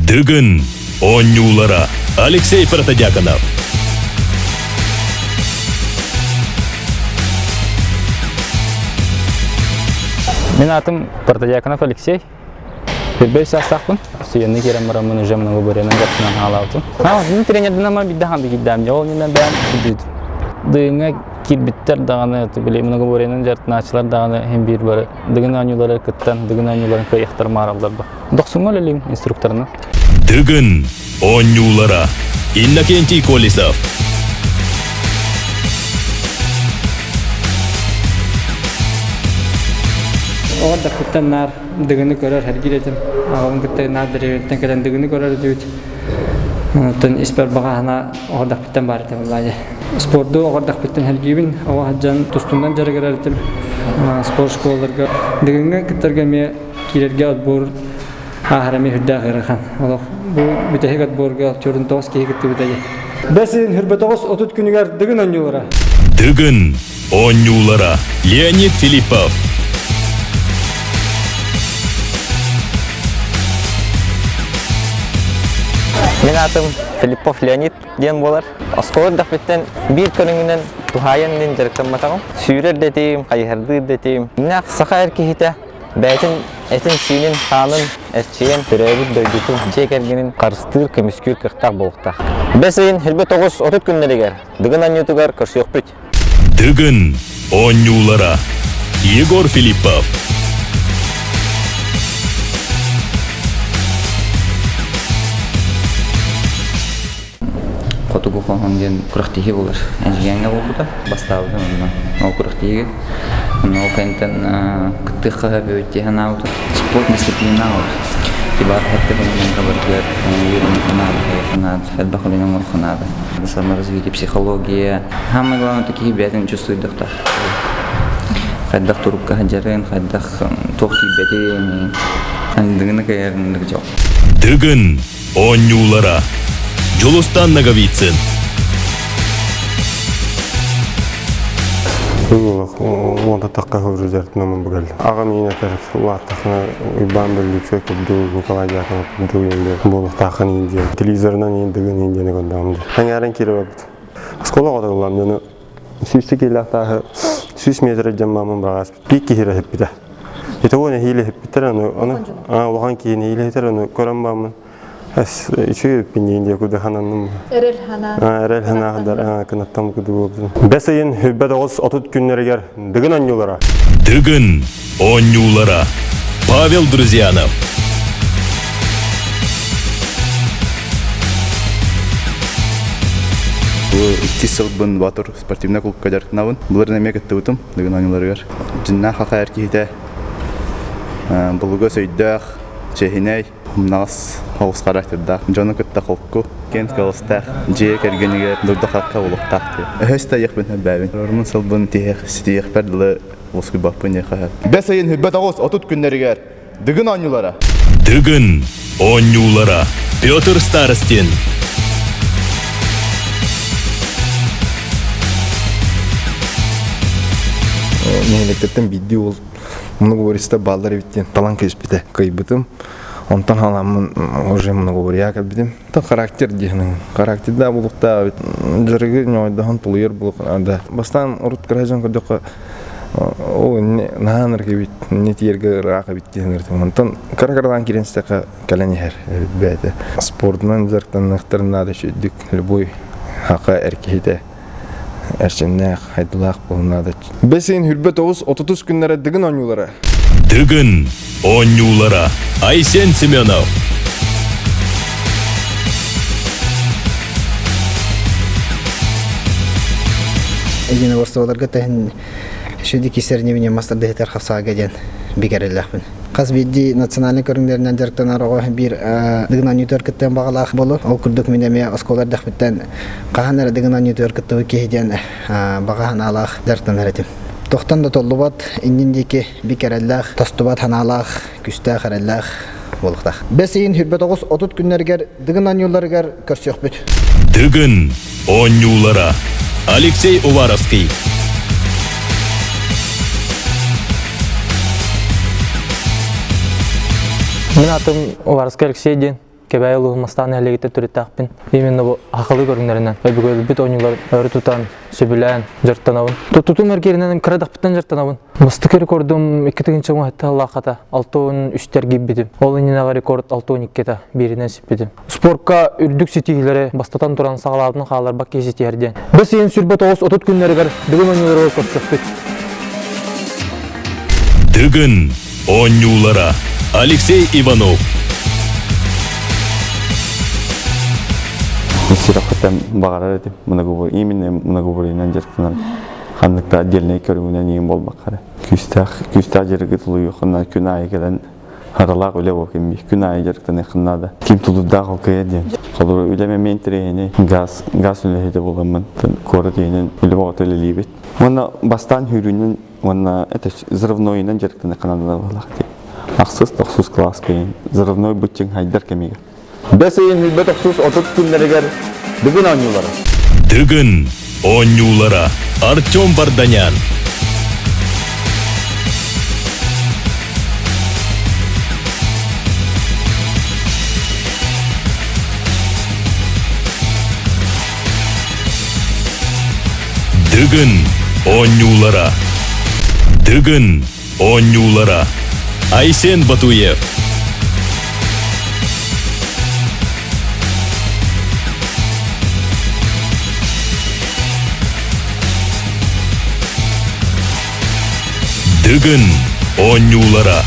Дыгын оңюлара Алексей Протодиаконов. Мен атым Протодиаконов Алексей. Первый состав студентный керем марамын уже много боренен гатынан алаутун. Мен тренерден ама биддахан бигиддам. Я оннан бәм күдүд. Дыгынга кирбиттер даганы биле много боренен жартначылар даганы hem бир бар. Дыгын анюлары кыттан, дыгын анюларын кыяктар маралдар ба. Доксуңол элем инструкторны. Дыгын оңюлара Иннокентий Колесов. Orada kutlanlar dığını görür her giredim. Ağabeyim kutlanlar derevitten gelen dığını görür diyor. Ondan isper bağına orada kutlan var edim vallahi. Sporda orada kutlan her gibin. O haccan dostumdan jara görer edim. Spor şkollarga dığını kutlarga me kirerge adbor ahrami hüdda gırıkan. Allah bu bitehik adborga çorun toğuz ki gitti biteye. Besin hürbetoğuz 30 günüger dığın oynuyulara. Дыгын оңюлара Леонид Филиппов. Мен атым Филиппов Леонид ден болар. Осколар дақпеттен бір көріңінен тухайанден жарықтан матағым. Сүйрер детейім, қайырды детейім. Мен сақа әркехеті бәйтін әтін сүйінен қанын әрчейін түрәбіт дөйдету жек әргенін қарыстыр көміскүр қықтақ болықтақ. Бәсейін хүрбе 9-30 күннерігер. Дығын анютығар көрсі өкпіт. Дыгын оңюлара Егор Филиппов. Котугу хонген курактиги болар. Энжигенге болду. Бастабы мына. Ол курактиги. Но кентен кыттыга бөтен аут. Спорт дисциплина аут. Тибар хатты менен кабаргер, юрин хадбахлинен ханада. Саморазвитие, психология. Самое главное такие беден чувствуют доктор. Хаддах турукка хаджарен, хаддах тохти беден. Хандыгына каярын дыгжал. Дыгын оңюлара Жолустан Наговицын. Онда таққа хөрі жартына мұн бұғал. Ағам ене тәріп, ұлаттақына ұйбан бөлік сөй көбді Николай Дяконов көбді енді болық тақын енді. Телевизорынан ендігін ендені көндағымды. Әң әрін кері бақыд. Скола қода қылам, жөні сүйісті келі ақтағы 100 метр жаммамын бағас. Бек кехері хеп біті. Еті оны хейлі хеп бітір, оған кейін хейлі хетер, оны көрім бамын. Аз еще пенье куда хананным. Эрел ханахдар, канатам куда было. Бесейн хебедос отут күннергер дыгын анюлара. Дыгын оңюлара Павел Друзьянов. Икки сылбын батыр спортивный клубка жаркнабын. Булар неме кетти утум дыгын анюларгар. Жинна хака эркихите. Булуга сөйдөх, чехиней. Нас хаус характерда. Жаны кытта холку. Кент калыстах. Жек эргенигер дурдахакка улуктак. Höstä яхбен бәбин. Рормун сылбын тиех ситиех пердлы оскы баппын яха. Бесейин хүббет агыс отут күннергер. Дыгын анюлара. Дыгын оңюлара Петр Старостин. Мемлекеттен бидди ол. Много говорится балдар биттен. Талант кеспите кайбытым. Онтан халамын уже много говоря как бидим. То характер дихнен. Характер да булукта жырыгы нойдахан тулуер булук анда. Бастан урут кражан кодока о наныр кебит не тиерге рака биттенер. Онтан карагардан киренстека каленихер бәде. Спортнан жарктан нахтарнада шүддик любой хака эркехите. Әршеннәк хайдылақ болынады. Бәсейін хүрбет 30 күннері дыгын оңюлара. Дыгын оңюлара Айсен Семенов. Егене борстоваларға тәхін шүді кесеріне менен мастер дәйтер қапсаға кәден бекереліқпін. Қаз бейді национальный көріңдерінен жарықтан арығы бір дығын анютер кіттен бағалақ болу. Ол күрдік менеме осколар дәқпіттен қаған әрі дығын анютер кіттігі кейден бағахан алақ жарықтан әретім. Тоқтан да толы бат, индендеке бекерелләқ, тастубат ханалақ, күстәқ әрелләқ болықтақ. Бәсейін хүрбет 30 күннергер дығын анюларығар көрсек бүт. Дыгын оңюлара Алексей Уваровский. Мен атым Уваровский Алексей ден. кебай улугумастан әлегетте түреттақпин. Именно бу ақылы көрүңдөрүнөн бүгүл бүт ойнуулар өрү тутан, сөбүлән, жырттанабын. Тутутум эркеринен кырадакпыттан жырттанабын. Мыстык рекордум 2-нче уақытта лақата 6-3 гиббидим. Ол иненага рекорд 6-2-та биринен сиппидим. Спортка үрдүк ситигилери бастатан туран сагалаатын хаалар бак кеситтерден. Біз ен сүрбө 9-30 күннөргөр бүгүн ойнуулар көрсөттүк. Дүгін ойнулара Алексей Иванов. Сирахатам багарар деп именно многоговоринен жарктан хандыкта отдельный көрүнгөнөн эң болмаккара. Күстах жерге тулуу жокунан күн айы келен аралак үле окем би күн айы жарктан экнада. Ким тулуда калкая ден. Колор үлеме мен трени газ үледе боламын. Коры денен үле отеле либет. Мына бастан хүрүнүн мына это взрывнойнан жарктан экнада балакты. Аксыз 9 класс кейін взрывной бүтчең хайдар кемеге. Бесейін үлбет 30 күндерігер дүгін ойнулары. Дүгін ойнулары Артем Барданян. Дүгін ойнулары. Дүгін ойнулары Айсен Батуев. Дүгін ойнулары